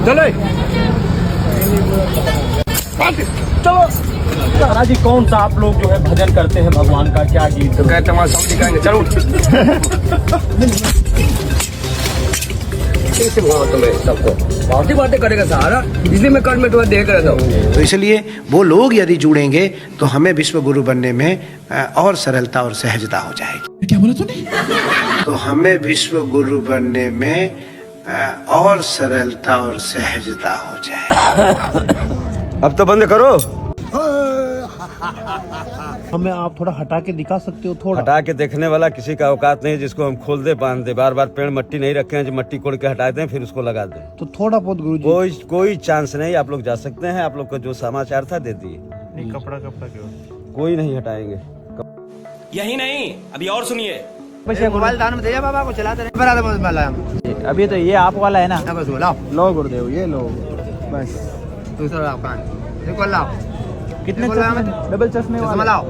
चलो महाराज जी, कौन सा आप लोग जो है भजन करते हैं भगवान का, क्या गीत तो कहते हैं सब दिखाएंगे, चलो कैसे बहुत तुम्हें सबको बहुत ही बातें करेगा सहारा, इसलिए मैं कल में तुम्हें देख रहा था। तो इसलिए वो लोग यदि जुड़ेंगे तो हमें विश्व गुरु बनने में और सरलता और सहजता हो जाएगी। क्या बोला तूने? तो हमें विश्व गुरु बनने में और सरलता और सहजता हो जाएगी। अब तो बंद करो। हमें आप थोड़ा हटा के दिखा सकते हो? थोड़ा हटा के देखने वाला किसी का औकात नहीं जिसको हम खोल दे बांध दे। बार बार पेड़ मट्टी नहीं रखे हैं जो मट्टी कोड़ के हटा दें फिर उसको लगा दें। तो थोड़ा बहुत गुरुजी कोई चांस नहीं। आप लोग जा सकते हैं। आप लोग को जो समाचार था दे दिए। नहीं, कपड़ा क्यों? कोई नहीं हटाएंगे। यही नहीं, अभी और सुनिए। मोबाइल दान में दे जा बाबा को, चलाते रहे। अभी तो ये आप वाला है ना? बस बोला लो गुरुदेव, ये लो बस। दूसरा देखो लाओ, कितने डबल चश्मे चश्मा लाओ,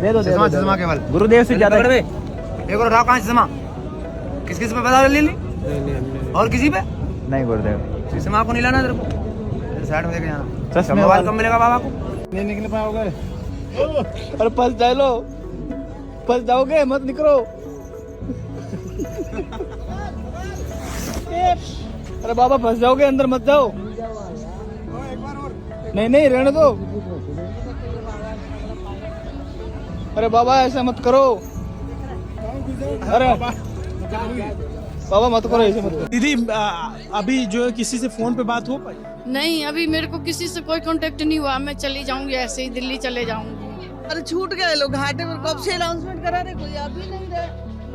दे दो चश्मा केवल गुरुदेव से ज्यादा। एक और उठाओ, कहाँ चश्मा? किस किस पे बता ले ली? और किसी पे नहीं गुरुदेव, चश्मा को नहीं लाना तेरे को, साइड में लेके जाना। चश्मे मोबाइल कब मिलेगा बाबा को? नहीं निकल पाओगे। अरे फंस जाए लो, फंस जाओगे, मत निकलो। अरे बाबा फंस जाओगे, अंदर मत जाओ। नहीं रहने दो। अरे बाबा ऐसा मत करो। अरे बाबा मत करो, ऐसे मत करो। दीदी अभी जो है किसी से फोन पे बात हो पाई? नहीं, अभी मेरे को किसी से कोई कांटेक्ट नहीं हुआ। मैं चली जाऊंगी, ऐसे ही दिल्ली चले जाऊंगी। अरे छूट गए लोग घाटे में, कब से अनाउंसमेंट करा रहे, कोई आ भी नहीं रहे।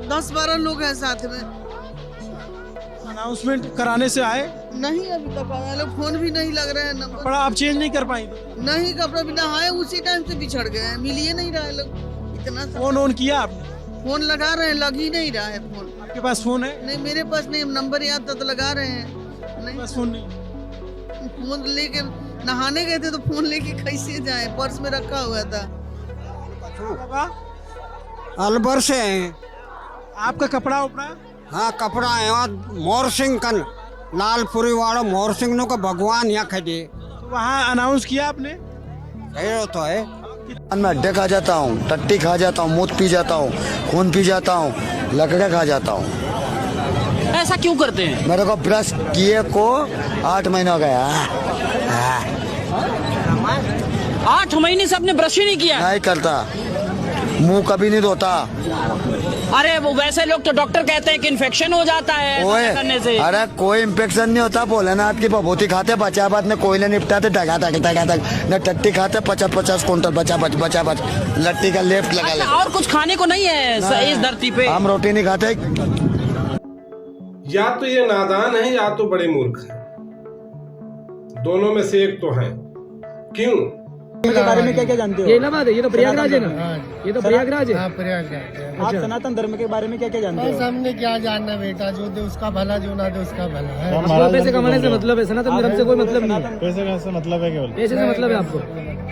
10-12 लोग हैं साथ में। अनाउंसमेंट कराने से आए नहीं अभी तक आया, लोग फोन भी नहीं लग रहे हैं, नंबर कपड़ा आप चेंज नहीं कर पाई? नहीं, कपड़ा भी नहाए उसी टाइम से बिछड़ गए हैं, मिल ही नहीं रहा है लोग। इतना फोन ऑन किया आपने? फोन लगा रहे हैं, लग ही नहीं रहा है फोन। आपके पास फोन है? नहीं मेरे पास नहीं, नंबर याद था तो लगा रहे हैं। नहीं पास फोन नहीं। फोन लेके नहाने गए थे तो फोन लेके कैसे जाए, पर्स में रखा हुआ था। अलवर से हैं। आपका कपड़ा उपड़ा? हाँ कपड़ा है, और मोर सिंह का लालपुरी वाला मोर सिंह नो का भगवान यहाँ खड़े। तो वहाँ अनाउंस किया आपने? तो है मैं अड्डे खा जाता हूँ, टट्टी खा जाता हूँ, मूत पी जाता हूँ, खून पी जाता हूँ, लकड़े खा जाता हूँ। ऐसा क्यों करते हैं? मेरे को ब्रश किए को 8 महीना हो गया। 8 महीने से आपने ब्रश ही नहीं किया? नहीं करता, मुंह कभी नहीं धोता। अरे वो वैसे लोग तो डॉक्टर कहते हैं कि इन्फेक्शन हो जाता है ऐसा करने से। अरे कोई इन्फेक्शन नहीं होता। भोलेनाथ की भभूति खाते, बचाबाद में कोयले निपटाते, टगा न टट्टी खाते, 50-50 कुंटल बचा लट्टी का लेप लगा ले। और कुछ खाने को नहीं है इस धरती पे? हम रोटी नहीं खाते। या तो ये नादान है या तो बड़े मूर्ख हैं, दोनों में से एक तो है। क्यों? के बारे में क्या जानते हो? ये ना बात है, ये तो प्रयागराज है ना? ये तो प्रयागराज है। आप सनातन धर्म के बारे में क्या जानते हो? हमने क्या जानना बेटा, जो दे उसका भला, जो ना दे उसका भला है। आपको पैसे कमाने से मतलब है, सनातन धर्म से कोई मतलब नहीं है। पैसे का मतलब है केवल? पैसे से मतलब है आपको?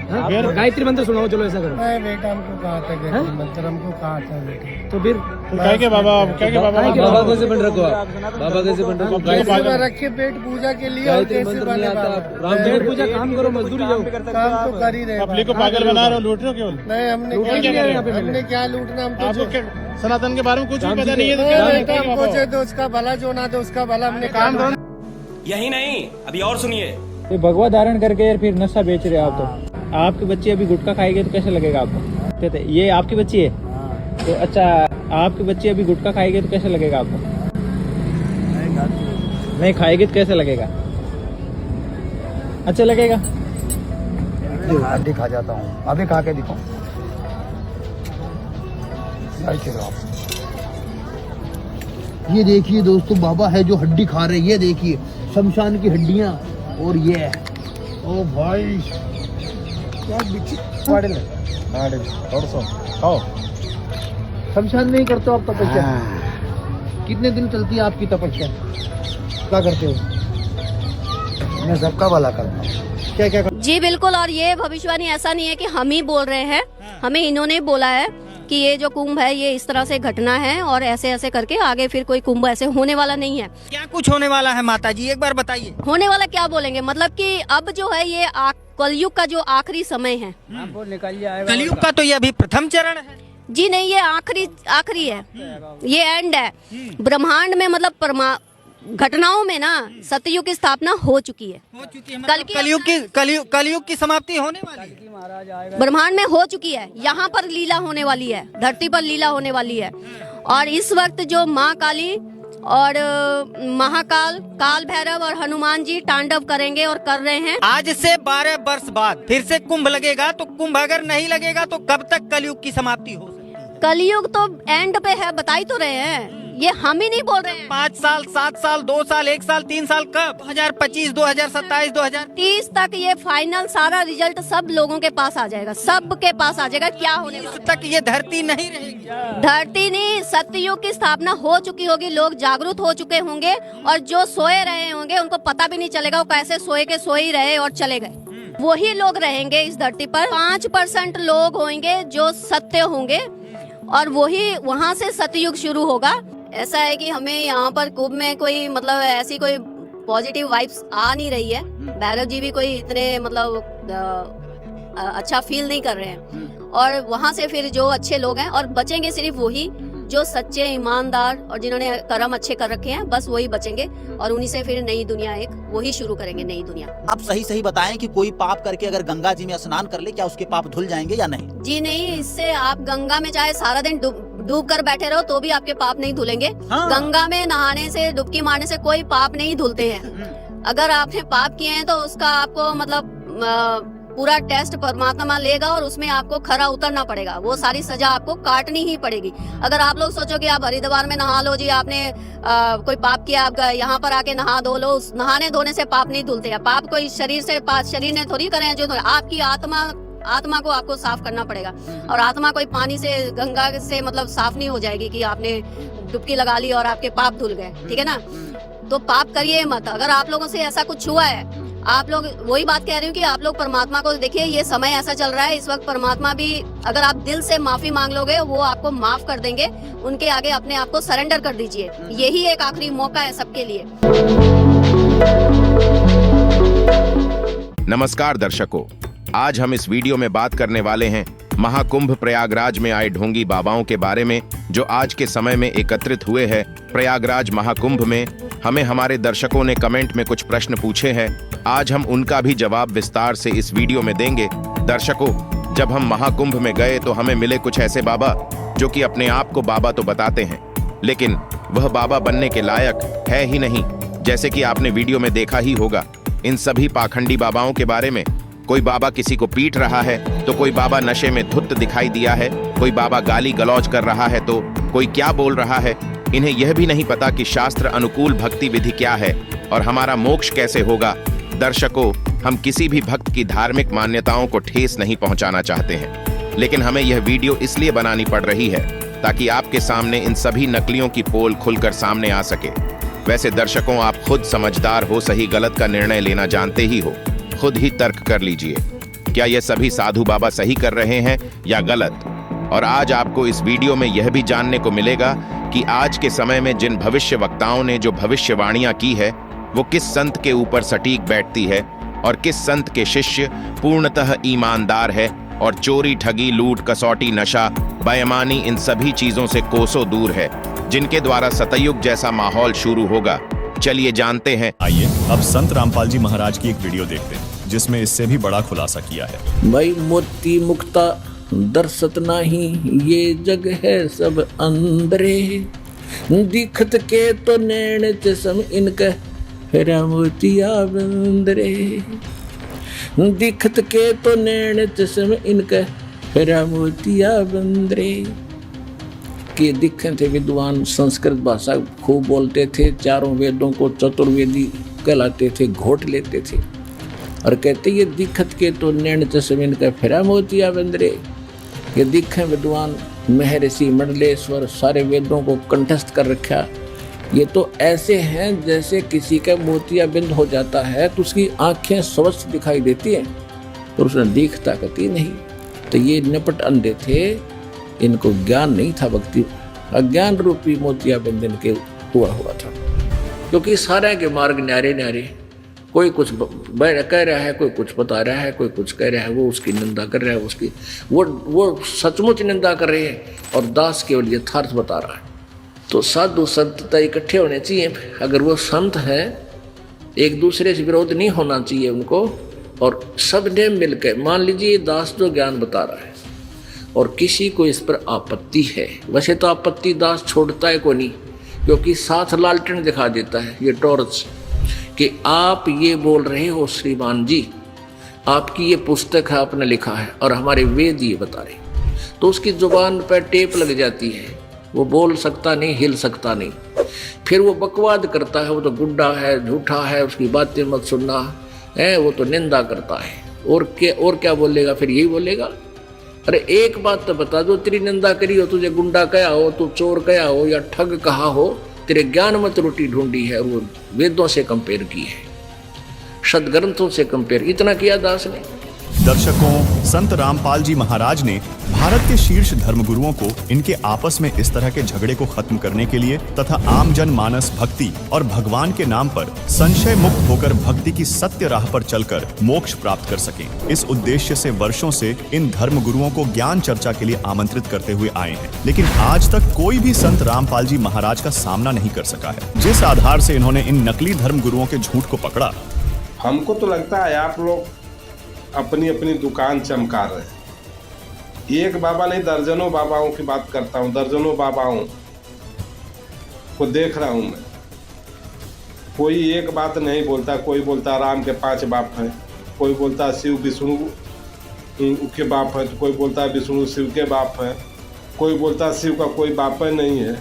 गायत्री मंत्र सुनाओ, चलो ऐसा करो। बेटा हमको कहा था गायत्री मंत्र, हमको कहा था बेटा। तो फिर क्या के बाबा कैसे बन रखो आप? बाबा कैसे बन रखो? रखे पेट पूजा के लिए, और कैसे बने बाबा? पेट पूजा काम करो, मजदूरी जाओ। काम तो कर ही रहे। पब्लिक को पागल बना रहे हो, लूट रहे हो केवल? नहीं हमने क्या लूटना, हमको सनातन के बारे में कुछ भी पता नहीं है। बेटा हमको जो दे उसका भला, जो ना दे उसका भला। हमने काम यही नहीं, अभी और सुनिए। ये भगवा धारण करके फिर नशा बेच रहे हो आप। तो आपकी बच्ची अभी गुटखा खाएगी तो कैसे लगेगा आपको? ये आपकी बच्ची है तो अच्छा, आपकी बच्ची अभी गुटखा खाएगी तो कैसे लगेगा आपको? नहीं खाएगी तो कैसे लगेगा? अच्छा लगेगा? हड्डी खा जाता हूँ, अभी खा के दिखाऊं। ये देखिए दोस्तों, बाबा है जो हड्डी खा रहे हैं। ये देखिए शमशान की हड्डियां। और ये ओ भाई क्या शमशान नहीं करते आप तपस्या? कितने दिन चलती है आपकी तपस्या? क्या करते हो? मैं सबका भला करता हूँ। क्या क्या जी बिल्कुल। और ये भविष्यवाणी ऐसा नहीं है कि हम ही बोल रहे हैं, हमें इन्होंने बोला है। कि ये जो कुंभ है ये इस तरह से घटना है और ऐसे ऐसे करके आगे फिर कोई कुंभ ऐसे होने वाला नहीं है। क्या कुछ होने वाला है माता जी, एक बार बताइए। होने वाला क्या बोलेंगे, मतलब कि अब जो है ये कलयुग का जो आखिरी समय है। कलयुग का तो ये अभी प्रथम चरण है जी, नहीं ये आखिरी है, ये एंड है। ब्रह्मांड में मतलब घटनाओं में ना सतयुग की स्थापना हो चुकी है। कलयुग की समाप्ति होने वाली है, ब्रह्मांड में हो चुकी है। यहाँ पर लीला होने वाली है, धरती पर लीला होने वाली है। और इस वक्त जो माँ काली और महाकाल, काल भैरव और हनुमान जी तांडव करेंगे और कर रहे हैं। आज से 12 वर्ष बाद फिर से कुंभ लगेगा, तो कुंभ अगर नहीं लगेगा तो कब तक कलयुग की समाप्ति हो सकती है? कलयुग तो एंड पे है, बता ही तो रहे हैं, ये हम ही नहीं बोल रहे हैं। 5 साल, 7 साल, 2 साल, 1 साल, 3 साल, कब? 2025, 2027, 2030 तक ये फाइनल सारा रिजल्ट सब लोगों के पास आ जाएगा, सबके पास आ जाएगा। क्या होने वाला तक ये धरती नहीं रहेगी, धरती नहीं, सतयुग की स्थापना हो चुकी होगी, लोग जागरूक हो चुके होंगे और जो सोए रहे होंगे उनको पता भी नहीं चलेगा वो कैसे सोए के सोए ही रहे और चले गए। वही लोग रहेंगे इस धरती पर। 5% लोग होंगे जो सत्य होंगे और वही वहाँ से सतयुग शुरू होगा। ऐसा है कि हमें यहाँ पर कुंभ में कोई मतलब ऐसी कोई पॉजिटिव वाइब्स आ नहीं रही है। भैरव जी भी कोई इतने मतलब अच्छा फील नहीं कर रहे हैं। और वहाँ से फिर जो अच्छे लोग हैं और बचेंगे सिर्फ वही जो सच्चे ईमानदार और जिन्होंने कर्म अच्छे कर रखे हैं, बस वही बचेंगे और उन्हीं से फिर नई दुनिया एक वही शुरू करेंगे, नई दुनिया। आप सही बताएं कि कोई पाप करके अगर गंगा जी में स्नान कर ले, क्या उसके पाप धुल जाएंगे या नहीं? जी नहीं, इससे आप गंगा में चाहे सारा दिन डूब कर बैठे रहो तो भी आपके पाप नहीं धुलेंगे। हाँ। गंगा में नहाने से, डुबकी मारने से कोई पाप नहीं धुलते हैं। अगर आपने पाप किए हैं तो उसका आपको मतलब पूरा टेस्ट परमात्मा लेगा और उसमें आपको खरा उतरना पड़ेगा। वो सारी सजा आपको काटनी ही पड़ेगी। अगर आप लोग सोचो कि आप हरिद्वार में नहा लो जी, आपने कोई पाप किया, आप यहाँ पर आके नहा धो लो, उस नहाने धोने से पाप नहीं धुलते हैं। पाप कोई शरीर ने थोड़ी करे हैं, जो आपकी आत्मा को आपको साफ करना पड़ेगा। और आत्मा कोई पानी से, गंगा से मतलब साफ नहीं हो जाएगी कि आपने डुबकी लगा ली और आपके पाप धुल गए, ठीक है ना। तो पाप करिए मत। अगर आप लोगों से ऐसा कुछ हुआ है, आप लोग, वही बात कह रही हूँ कि आप लोग परमात्मा को देखिए, ये समय ऐसा चल रहा है इस वक्त, परमात्मा भी अगर आप दिल से माफी मांग लोगे वो आपको माफ कर देंगे। उनके आगे अपने आप को सरेंडर कर दीजिए। यही एक आखिरी मौका है सबके लिए। नमस्कार दर्शकों, आज हम इस वीडियो में बात करने वाले हैं महाकुंभ प्रयागराज में आए ढोंगी बाबाओं के बारे में, जो आज के समय में एकत्रित हुए हैं प्रयागराज महाकुंभ में। हमें हमारे दर्शकों ने कमेंट में कुछ प्रश्न पूछे हैं, आज हम उनका भी जवाब विस्तार से इस वीडियो में देंगे। दर्शकों, जब हम महाकुंभ में गए तो हमें मिले कुछ ऐसे बाबा जो कि अपने आप को बाबा तो बताते हैं, लेकिन वह बाबा बनने के लायक है ही नहीं। जैसे कि आपने वीडियो में देखा ही होगा, इन सभी पाखंडी बाबाओं के बारे में। कोई बाबा किसी को पीट रहा है तो कोई बाबा नशे में धुत दिखाई दिया है, कोई बाबा गाली गलौज कर रहा है तो कोई क्या बोल रहा है। इन्हें यह भी नहीं पता कि शास्त्र अनुकूल भक्ति विधि क्या है और हमारा मोक्ष कैसे होगा। दर्शकों, हम किसी भी भक्त की धार्मिक मान्यताओं को ठेस नहीं पहुंचाना चाहते हैं, लेकिन हमें यह वीडियो इसलिए बनानी पड़ रही है ताकि आपके सामने इन सभी नकलियों की पोल खुलकर सामने आ सके। वैसे दर्शकों, आप खुद समझदार हो, सही गलत का निर्णय लेना जानते ही हो, खुद ही तर्क कर लीजिए, क्या ये सभी साधु बाबा सही कर रहे हैं या गलत। और आज आपको इस वीडियो में यह भी जानने को मिलेगा कि आज के समय में जिन भविष्य वक्ताओं ने जो भविष्यवाणियां की है वो किस संत के ऊपर सटीक बैठती है और किस संत के शिष्य पूर्णतः ईमानदार है और चोरी, ठगी, लूट, कसौटी, नशा, बेईमानी, इन सभी चीजों से कोसों दूर है, जिनके द्वारा सतयुग जैसा माहौल शुरू होगा। चलिए जानते हैं। आइए अब संत रामपाल जी महाराज की एक वीडियो देखते हैं जिसमें इससे भी बड़ा खुलासा किया है। भाई मोती मुक्ता दर्शत नाही, ये जग है सब अंदरे, दिखत के तो नैन चश्म इनका फेरा मोतिया बंदरे, दिखत के तो नैन चश्म इनका फेरा मोतिया बंदरे। के दिखे थे विद्वान, संस्कृत भाषा खूब बोलते थे, चारों वेदों को चतुर्वेदी कहलाते थे, घोट लेते थे और कहते ये दिखत के तो नैन चश्म इनका फेरा मोतिया बंदरे। ये दिखे विद्वान, महर्षि मंडलेश्वर सारे वेदों को कंठस्थ कर रखा, ये तो ऐसे हैं जैसे किसी का मोतिया बिंद हो जाता है तो उसकी आंखें स्वच्छ दिखाई देती हैं तो उसने दिखता कती नहीं। तो ये निपट अंधे थे इनको ज्ञान नहीं था भक्ति, अज्ञान रूपी मोतियाबिंद के हुआ था। क्योंकि सारे के मार्ग न्यारे न्यारे, कोई कुछ कह रहा है, कोई कुछ बता रहा है, कोई कुछ कह रहा है, वो उसकी निंदा कर रहा है, उसकी वो सचमुच निंदा कर रहे हैं और दास केवल यथार्थ बता रहा है। तो साधु संतता इकट्ठे होने चाहिए। अगर वो संत है, एक दूसरे से विरोध नहीं होना चाहिए उनको, और सब ने मिलकर, मान लीजिए दास जो ज्ञान बता रहा है और किसी को इस पर आपत्ति है, वैसे तो आपत्ति दास छोड़ता है को नहीं, क्योंकि साथ लालटेन दिखा देता है ये टॉर्च कि आप ये बोल रहे हो श्रीमान जी, आपकी ये पुस्तक है, आपने लिखा है और हमारे वेद ये बता रहे, तो उसकी जुबान पर टेप लग जाती है, वो बोल सकता नहीं, हिल सकता नहीं। फिर वो बकवाद करता है, वो तो गुड्डा है, झूठा है, उसकी बातें मत सुनना है, वो तो निंदा करता है। और क्या बोलेगा? फिर यही बोलेगा, अरे एक बात तो बता दो, तेरी निंदा करी हो, तुझे गुंडा कहा हो, तू चोर कहा हो या ठग कहा हो, तेरे ज्ञान मत रोटी ढूंढी है, वो वेदों से कंपेयर की है, सदग्रंथों से कंपेयर, इतना किया दास ने। दर्शकों, संत रामपाल जी महाराज ने भारत के शीर्ष धर्मगुरुओं को इनके आपस में इस तरह के झगड़े को खत्म करने के लिए तथा आम जन मानस भक्ति और भगवान के नाम पर संशय मुक्त होकर भक्ति की सत्य राह पर चलकर मोक्ष प्राप्त कर सकें, इस उद्देश्य से वर्षों से इन धर्मगुरुओं को ज्ञान चर्चा के लिए आमंत्रित करते हुए आए हैं। लेकिन आज तक कोई भी संत रामपाल जी महाराज का सामना नहीं कर सका है। जिस आधार से इन्होंने इन नकली धर्मगुरुओं के झूठ को पकड़ा, हमको तो लगता है आप लोग अपनी अपनी दुकान चमका रहे हैं। एक बाबा नहीं, दर्जनों बाबाओं की बात करता हूँ, दर्जनों बाबाओं को देख रहा हूँ मैं। कोई एक बात नहीं बोलता, कोई बोलता राम के 5 बाप हैं, कोई बोलता शिव विष्णु के बाप हैं, तो कोई बोलता विष्णु शिव के बाप हैं, कोई बोलता शिव का कोई बाप नहीं है,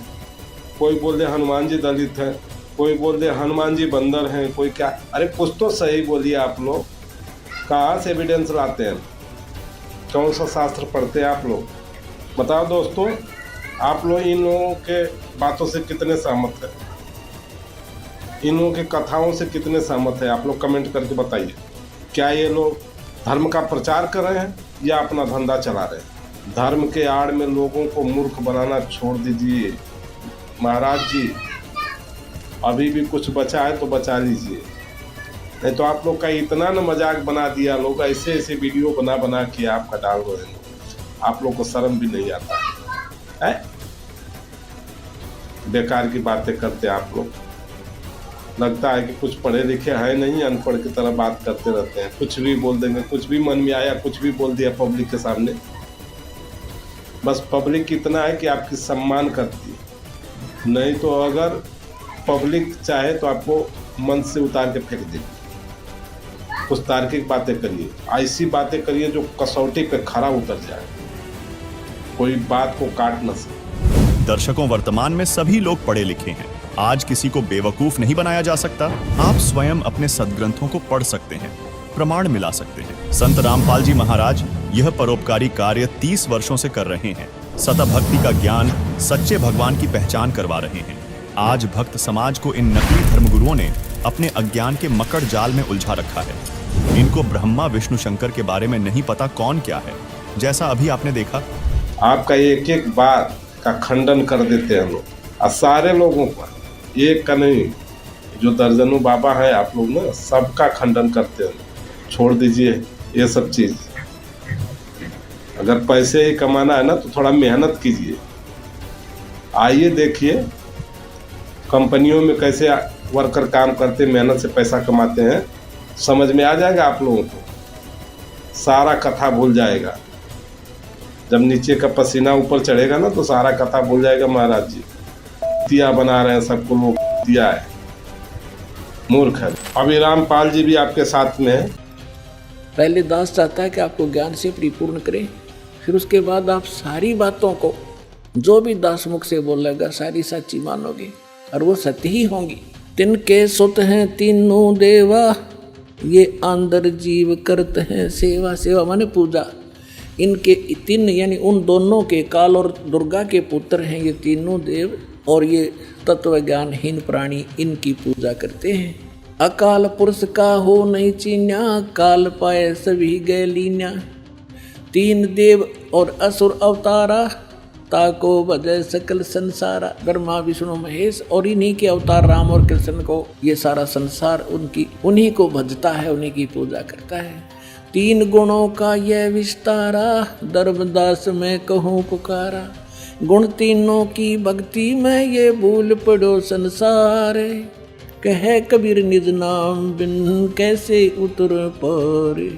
कोई बोल दे हनुमान जी दलित हैं, कोई बोल दे हनुमान जी बंदर हैं, कोई क्या। अरे कुछ तो सही बोलिए आप लोग, कहाँ से एविडेंस लाते हैं, कौन सा शास्त्र पढ़ते हैं आप लोग, बताओ दोस्तों। आप लोग इन लोगों के बातों से कितने सहमत हैं, इन लोगों के कथाओं से कितने सहमत हैं, आप लोग कमेंट करके बताइए। क्या ये लोग धर्म का प्रचार कर रहे हैं या अपना धंधा चला रहे हैं? धर्म के आड़ में लोगों को मूर्ख बनाना छोड़ दीजिए महाराज जी, अभी भी कुछ बचा है तो बचा लीजिए, नहीं तो आप लोग का इतना न मजाक बना दिया लोग, ऐसे ऐसे वीडियो बना बना के आपका डाल रहे हैं, आप लोग को शर्म भी नहीं आता है? बेकार की बातें करते आप लोग, लगता है कि कुछ पढ़े लिखे हैं नहीं, अनपढ़ की तरह बात करते रहते हैं, कुछ भी बोल देंगे, कुछ भी मन में आया कुछ भी बोल दिया पब्लिक के सामने। बस पब्लिक इतना है कि आपकी सम्मान करती है, नहीं तो अगर पब्लिक चाहे तो आपको मन से उतार के फेंक देगी। कुछ तार्किक बातें करिए, ऐसी बातें करिए जो कसौटी पे खरा उतर जाए, कोई बात को काट न सके। दर्शकों, वर्तमान में सभी लोग पढ़े लिखे हैं, आज किसी को बेवकूफ नहीं बनाया जा सकता। आप स्वयं अपने सदग्रंथों को पढ़ सकते हैं, प्रमाण मिला सकते हैं। संत रामपाल जी महाराज यह परोपकारी कार्य 30 वर्षों से कर रहे हैं, सतत भक्ति का ज्ञान, सच्चे भगवान की पहचान करवा रहे हैं। आज भक्त समाज को इन नकली धर्मगुरुओं ने अपने अज्ञान के मकड़ जाल में उलझा रखा है। इनको ब्रह्मा विष्णु शंकर के बारे में नहीं पता कौन क्या है, जैसा अभी आपने देखा। आपका एक एक बात का खंडन कर देते हैं लोग, और सारे लोगों का, एक का नहीं, जो दर्जनों बाबा हैं आप लोग ना, सबका खंडन करते हैं। छोड़ दीजिए ये सब चीज़, अगर पैसे ही कमाना है ना तो थोड़ा मेहनत कीजिए। आइए देखिए कंपनियों में कैसे वर्कर काम करते, मेहनत से पैसा कमाते हैं, समझ में आ जाएगा आप लोगों को, सारा कथा भूल जाएगा। जब नीचे का पसीना ऊपर चढ़ेगा ना तो सारा कथा भूल जाएगा। महाराज जी दिया बना रहे हैं, सबको लोग दिया है, मूर्ख है। अभी रामपाल जी भी आपके साथ में है। पहले दास चाहता है कि आपको ज्ञान से परिपूर्ण करें, फिर उसके बाद आप सारी बातों को जो भी दास मुख से बोलेगा सारी सच्ची मानोगे और वो सत्य ही होंगी। तिनके सुत हैं तीनों देवा, ये अंदर जीव करते हैं सेवा। सेवा माने पूजा। इनके तीन यानी उन दोनों के, काल और दुर्गा के पुत्र हैं ये तीनों देव, और ये तत्व ज्ञानहीन प्राणी इनकी पूजा करते हैं। अकाल पुरुष का हो नहीं चीन्या, काल पाए सभी गए लीन्या। तीन देव और असुर अवतारा, ताको भजे सकल संसारा। ब्रह्मा विष्णु महेश और इन्हीं के अवतार राम और कृष्ण को ये सारा संसार उन्हीं को भजता है, उन्हीं की पूजा करता है। 3 गुणों का यह विस्तारा, धर्मदास में कहूँ पुकारा। गुण तीनों की भक्ति में ये भूल पड़ो संसार। कहे कबीर निज नाम बिन कैसे उतर पारे।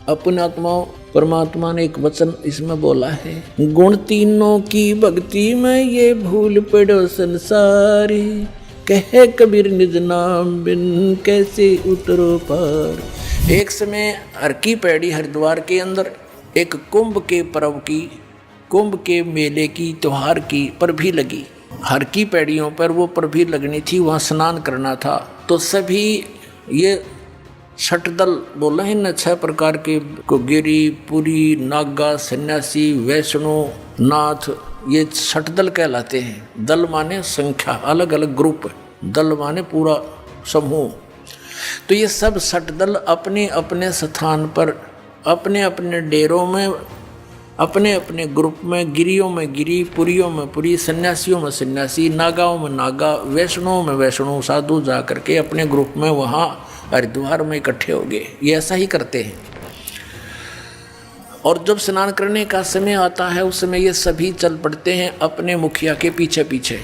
अपने आत्माओं परमात्मा ने एक वचन इसमें बोला है, गुण तीनों की भक्ति में ये भूल पड़ो संसार। कहे कबीर निज नाम बिन कैसे उतरो पार। एक समय हर की पैड़ी हरिद्वार के अंदर एक कुंभ के पर्व की, कुंभ के मेले की, त्योहार की परभी लगी। हर की पैड़ियों पर वो परभी लगनी थी, वहाँ स्नान करना था। तो सभी ये षटदल बोला है ना, 6 प्रकार के को गिरी, पुरी, नागा, सन्यासी, वैष्णो, नाथ, ये षटदल कहलाते हैं। दल माने संख्या, अलग अलग ग्रुप, दल माने पूरा समूह। तो ये सब षटदल अपने अपने स्थान पर, अपने अपने डेरों में, अपने अपने ग्रुप में, गिरियों में गिरी, पुरियों में पुरी, सन्यासियों में सन्यासी, नागाओं में नागा, वैष्णों में वैष्णो, साधु जा करके अपने ग्रुप में वहाँ हरिद्वार में इकट्ठे हो गए। ये ऐसा ही करते हैं। और जब स्नान करने का समय आता है उस समय ये सभी चल पड़ते हैं अपने मुखिया के पीछे पीछे।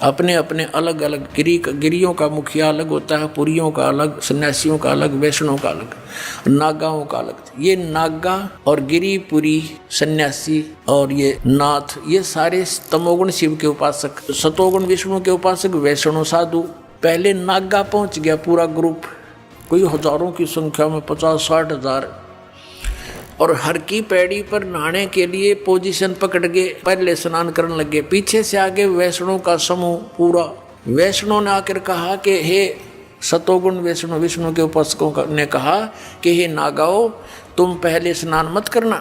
अपने अपने अलग अलग गिरियों का मुखिया अलग होता है, पुरियों का अलग, सन्यासियों का अलग, वैष्णों का अलग, नागाओं का अलग। ये नागा और गिरी, पुरी, सन्यासी और ये नाथ, ये सारे तमोगुण शिव के उपासक, सतोगुण विष्णु के उपासक, वैष्णो साधु। पहले नागा पहुंच गया पूरा ग्रुप, कोई हजारों की संख्या में, 50-60 हजार। और हर की पैड़ी पर नहाने के लिए पोजीशन पकड़ के पहले स्नान करने लगे। पीछे से आगे वैष्णो का समूह पूरा। वैष्णो ने आकर कहा कि हे सतोगुण वैष्णो, विष्णु के उपासकों ने कहा कि हे नागाओ, तुम पहले स्नान मत करना,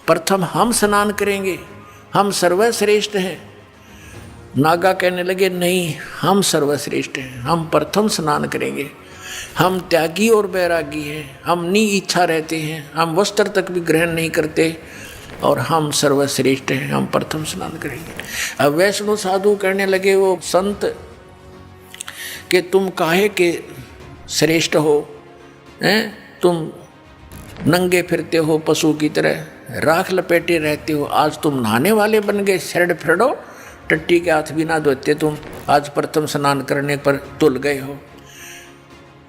प्रथम हम स्नान करेंगे, हम सर्वश्रेष्ठ हैं। नागा कहने लगे नहीं, हम सर्वश्रेष्ठ हैं, हम प्रथम स्नान करेंगे। हम त्यागी और बैरागी हैं, हम इच्छा रहते हैं, हम वस्त्र तक भी ग्रहण नहीं करते और हम सर्वश्रेष्ठ हैं, हम प्रथम स्नान करेंगे। अब वैष्णो साधु कहने लगे वो संत कि तुम काहे के श्रेष्ठ हो, हैं? तुम नंगे फिरते हो पशु की तरह, राख लपेटे रहते हो, आज तुम नहाने वाले बन गए। शरड फिरडो, टट्टी के हाथ भी ना धोते तुम, आज प्रथम स्नान करने पर तुल गए हो।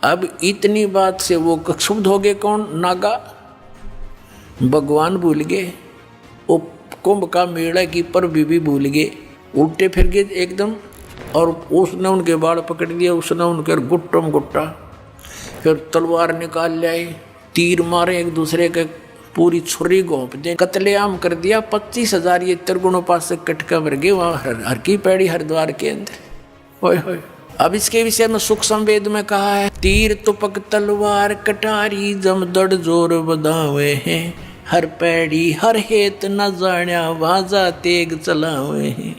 अब इतनी बात से वो क्षुब्ध हो गए। कौन? नागा। भगवान भूल गए, वो कुंभ का मेला की पर भी भूल गए, उल्टे फिर गए एकदम। और उसने उनके बाल पकड़ दिया, उसने उनके गुट्टम गुट्टा, फिर तलवार निकाल लाए, तीर मारे एक दूसरे के, पूरी छुरी घोंप दे, कत्लेआम कर दिया। 25,000 ये त्रिगुणोपासक कटका मर गए वहाँ हर की पैड़ी हरिद्वार के अंदर। ओए होए। अब इसके विषय में सुख संवेद में कहा है, तीर तुपक तलवार कटारी जमदड़ जोर बधावे हैं, हर पैड़ी हर हेत न जाण्या वाजा तेग चलावे हैं,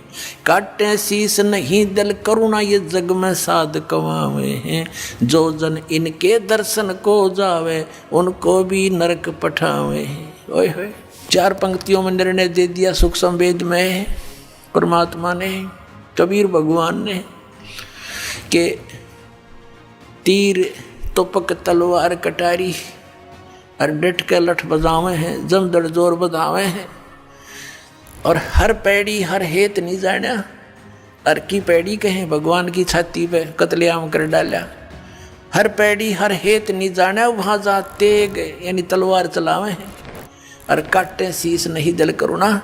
काटे शीस नहीं दल करुणा ये जग में साध कमावे हैं, जो जन इनके दर्शन को जावे उनको भी नरक पठावे हैं। ओए होए। 4 पंक्तियों में निर्णय दे दिया सुख संवेद में परमात्मा ने, कबीर भगवान ने, के तीर तुपक तलवार कटारी और डट के लठ बजावे हैं, जमदड़ जोर बजावे हैं, और हर पैड़ी हर हेत नहीं जाना। हर की पैड़ी कहें भगवान की छाती पे कत्लेआम कर डाला। हर पैड़ी हर हेत नहीं जाना, वहाँ जाते गए यानी तलवार चलावे हैं, और काटे शीस नहीं दल करुणा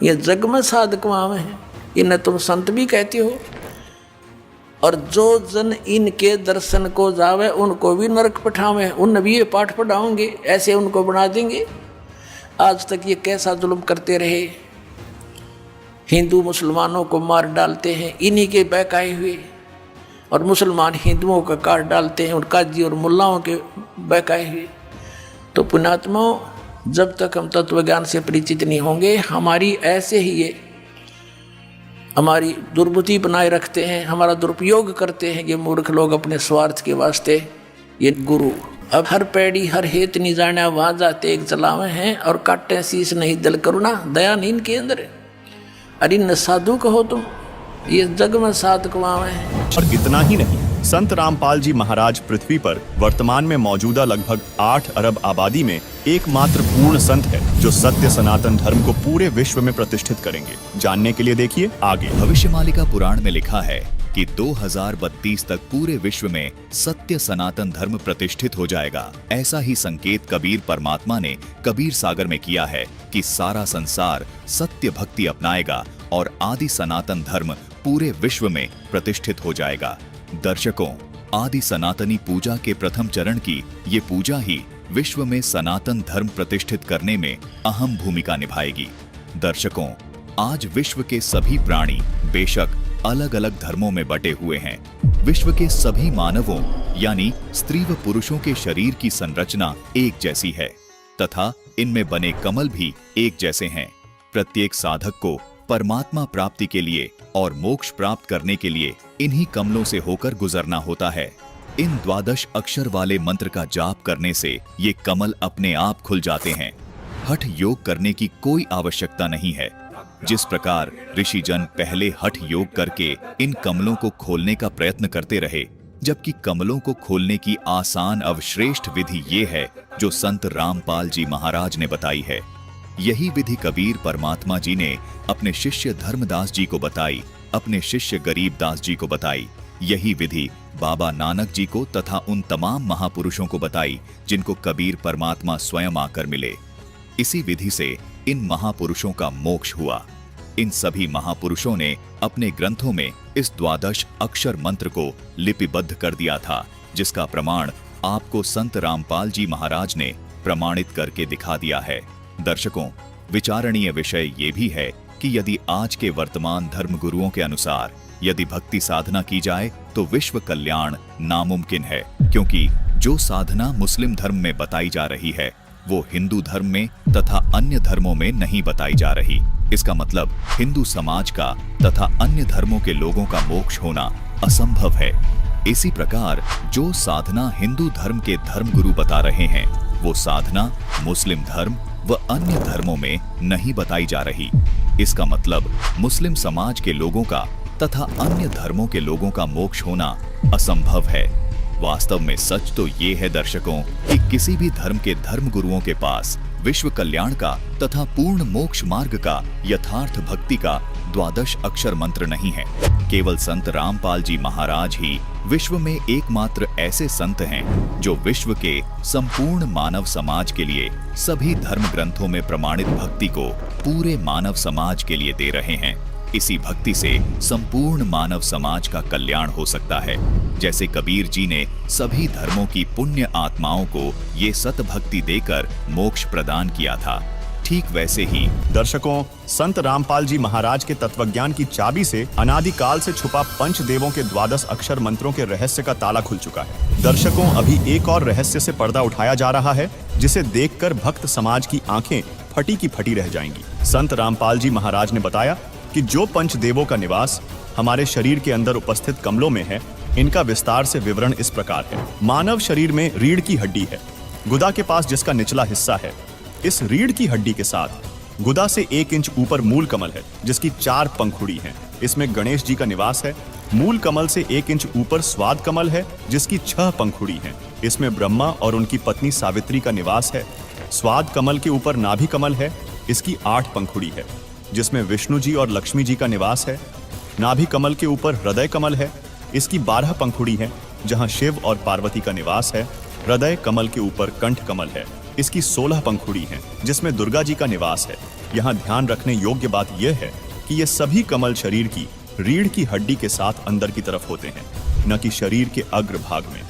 ये जग में साध कमावे हैं। इन्हें तुम संत भी कहते हो, और जो जन इनके दर्शन को जावे उनको भी नरक पठावे। उन भी ये पाठ पढ़ाओगे, ऐसे उनको बना देंगे। आज तक ये कैसा जुल्म करते रहे, हिंदू मुसलमानों को मार डालते हैं इन्हीं के बहकाए हुए, और मुसलमान हिंदुओं का काट डालते हैं, और काजी और मुल्लाओं के बहकाए हुए। तो पुण्यात्माओं, जब तक हम तत्व ज्ञान से परिचित नहीं होंगे, हमारी ऐसे ही ये हमारी दुर्बुद्धि बनाए रखते हैं, हमारा दुरुपयोग करते हैं ये मूर्ख लोग अपने स्वार्थ के वास्ते। ये गुरु अब हर पैड़ी हर हेत नहीं जाने वहां जाते एक चलावे हैं और काटे शीश नहीं दल करुणा दया नीन के अंदर। अरे न साधु कहो तो ये जग में साध कमावे हैं। और इतना ही नहीं, संत रामपाल जी महाराज पृथ्वी पर वर्तमान में मौजूदा लगभग 8 अरब आबादी में एकमात्र पूर्ण संत है जो सत्य सनातन धर्म को पूरे विश्व में प्रतिष्ठित करेंगे। जानने के लिए देखिए आगे। भविष्यमालिका पुराण में लिखा है कि 2032 तक पूरे विश्व में सत्य सनातन धर्म प्रतिष्ठित हो जाएगा। ऐसा ही संकेत कबीर परमात्मा ने कबीर सागर में किया है कि सारा संसार सत्य भक्ति अपनाएगा और आदि सनातन धर्म पूरे विश्व में प्रतिष्ठित हो जाएगा। दर्शकों, आदि सनातनी पूजा के प्रथम चरण की ये पूजा ही विश्व में सनातन धर्म प्रतिष्ठित करने में अहम भूमिका निभाएगी। दर्शकों, आज विश्व के सभी प्राणी बेशक अलग अलग धर्मों में बटे हुए हैं। विश्व के सभी मानवों यानी स्त्री व पुरुषों के शरीर की संरचना एक जैसी है तथा इनमें बने कमल भी एक जैसे हैं। प्रत्येक साधक को परमात्मा प्राप्ति के लिए और मोक्ष प्राप्त करने के लिए इन्हीं कमलों से होकर गुजरना होता है। इन 12 अक्षर वाले मंत्र का जाप करने से ये कमल अपने आप खुल जाते हैं। हठ योग करने की कोई आवश्यकता नहीं है। जिस प्रकार ऋषिजन पहले हठ योग करके इन कमलों को खोलने का प्रयत्न करते रहे, जबकि कमलों को खोलने की आसान अवश्रेष्ठ विधि ये है जो संत रामपाल जी महाराज ने बताई है। यही विधि कबीर परमात्मा जी ने अपने शिष्य धर्मदास जी को बताई, अपने शिष्य गरीबदास जी को बताई। यही विधि बाबा नानक जी को तथा उन तमाम महापुरुषों को बताई जिनको कबीर परमात्मा स्वयं आकर मिले। इसी विधि से इन महापुरुषों का मोक्ष हुआ। इन सभी महापुरुषों ने अपने ग्रंथों में इस 12 अक्षर मंत्र को लिपिबद्ध कर दिया था, जिसका प्रमाण आपको संत रामपाल जी महाराज ने प्रमाणित करके दिखा दिया है। दर्शकों, विचारणीय विषय ये भी है कि यदि आज के वर्तमान धर्म गुरुओं के अनुसार यदि भक्ति साधना की जाए तो विश्व कल्याण नामुमकिन है, क्योंकि जो साधना मुस्लिम धर्म में बताई जा रही है वो हिंदू धर्म में तथा अन्य धर्मों में नहीं बताई जा रही। इसका मतलब हिंदू समाज का तथा अन्य धर्मों के लोगों का मोक्ष होना असंभव है। इसी प्रकार जो साधना हिंदू धर्म के धर्मगुरु बता रहे हैं वो साधना मुस्लिम धर्म व अन्य धर्मों में नहीं बताई जा रही। इसका मतलब मुस्लिम समाज के लोगों का तथा अन्य धर्मों के लोगों का मोक्ष होना असंभव है। वास्तव में सच तो ये है दर्शकों कि किसी भी धर्म के धर्मगुरुओं के पास विश्व कल्याण का तथा पूर्ण मोक्ष मार्ग का यथार्थ भक्ति का 12 अक्षर मंत्र नहीं है। केवल संत रामपाल जी महाराज ही विश्व में एकमात्र ऐसे संत हैं जो विश्व के संपूर्ण मानव समाज के लिए सभी धर्म ग्रंथों में प्रमाणित भक्ति को पूरे मानव समाज के लिए दे रहे हैं। इसी भक्ति से संपूर्ण मानव समाज का कल्याण हो सकता है। जैसे कबीर जी ने सभी धर्मों की पुण्य आत्माओं को ये सत भक्ति देकर मोक्ष प्रदान किया था, ठीक वैसे ही दर्शकों, संत रामपाल जी महाराज के तत्वज्ञान की चाबी से अनादिकाल से छुपा पंचदेवों के 12 अक्षर मंत्रों के रहस्य का ताला खुल चुका है। दर्शकों, अभी एक और रहस्य से पर्दा उठाया जा रहा है जिसे देखकर भक्त समाज की आंखें फटी की फटी रह जाएंगी। संत रामपाल जी महाराज ने बताया कि जो पंचदेवों का निवास हमारे शरीर के अंदर उपस्थित कमलों में है, इनका विस्तार से विवरण इस प्रकार है। मानव शरीर में रीढ़ की हड्डी है, गुदा के पास जिसका निचला हिस्सा है। इस रीढ़ की हड्डी के साथ गुदा से 1 इंच ऊपर मूल कमल है जिसकी 4 पंखुड़ी हैं। इसमें गणेश जी का निवास है। मूल कमल से 1 इंच ऊपर स्वाद कमल है जिसकी 6 पंखुड़ी हैं। इसमें ब्रह्मा और उनकी पत्नी सावित्री का निवास है। स्वाद कमल के ऊपर नाभि कमल है, इसकी 8 पंखुड़ी है जिसमें विष्णु जी और लक्ष्मी जी का निवास है। नाभि कमल के ऊपर हृदय कमल है, इसकी 12 पंखुड़ी है जहां शिव और पार्वती का निवास है। हृदय कमल के ऊपर कंठ कमल है, इसकी 16 पंखुड़ी हैं जिसमें दुर्गा जी का निवास है। यहाँ ध्यान रखने योग्य बात यह है कि ये सभी कमल शरीर की रीढ़ की हड्डी के साथ अंदर की तरफ होते हैं, न कि शरीर के अग्र भाग में।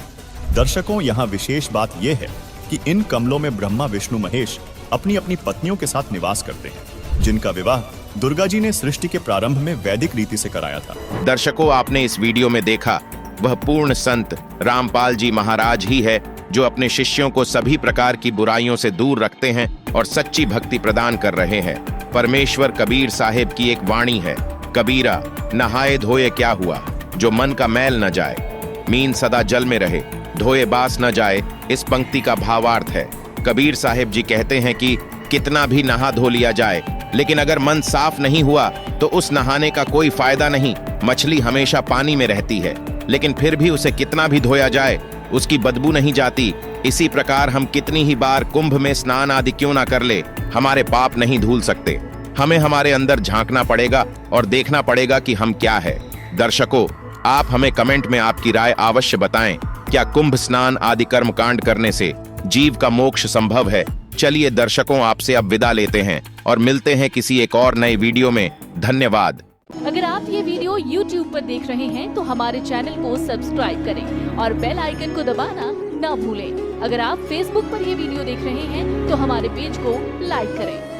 दर्शकों, यहाँ विशेष बात यह है कि इन कमलों में ब्रह्मा विष्णु महेश अपनी अपनी पत्नियों के साथ निवास करते हैं, जिनका विवाह दुर्गा जी ने सृष्टि के प्रारंभ में वैदिक रीति से कराया था। दर्शकों, आपने इस वीडियो में देखा वह पूर्ण संत रामपाल जी महाराज ही है जो अपने शिष्यों को सभी प्रकार की बुराइयों से दूर रखते हैं और सच्ची भक्ति प्रदान कर रहे हैं। परमेश्वर कबीर साहिब की एक वाणी है, कबीरा नहाए धोए क्या हुआ, जो मन का मैल न जाए, मीन सदा जल में रहे, धोए बास न जाए, इस पंक्ति का भावार्थ है। कबीर साहिब जी कहते हैं कि कितना भी नहा धो लिया जाए, लेकिन अगर मन साफ नहीं हुआ तो उस नहाने का कोई फायदा नहीं। मछली हमेशा पानी में रहती है, लेकिन फिर भी उसे कितना भी धोया जाए उसकी बदबू नहीं जाती। इसी प्रकार हम कितनी ही बार कुंभ में स्नान आदि क्यों ना कर ले, हमारे पाप नहीं धुल सकते। हमें हमारे अंदर झांकना पड़ेगा और देखना पड़ेगा कि हम क्या है। दर्शकों, आप हमें कमेंट में आपकी राय अवश्य बताएं। क्या कुंभ स्नान आदि कर्मकांड करने से जीव का मोक्ष संभव है? चलिए दर्शकों, आपसे अब विदा लेते हैं और मिलते हैं किसी एक और नए वीडियो में। धन्यवाद। अगर आप ये वीडियो YouTube पर देख रहे हैं तो हमारे चैनल को सब्सक्राइब करें और बेल आइकन को दबाना ना भूलें। अगर आप Facebook पर ये वीडियो देख रहे हैं तो हमारे पेज को लाइक करें।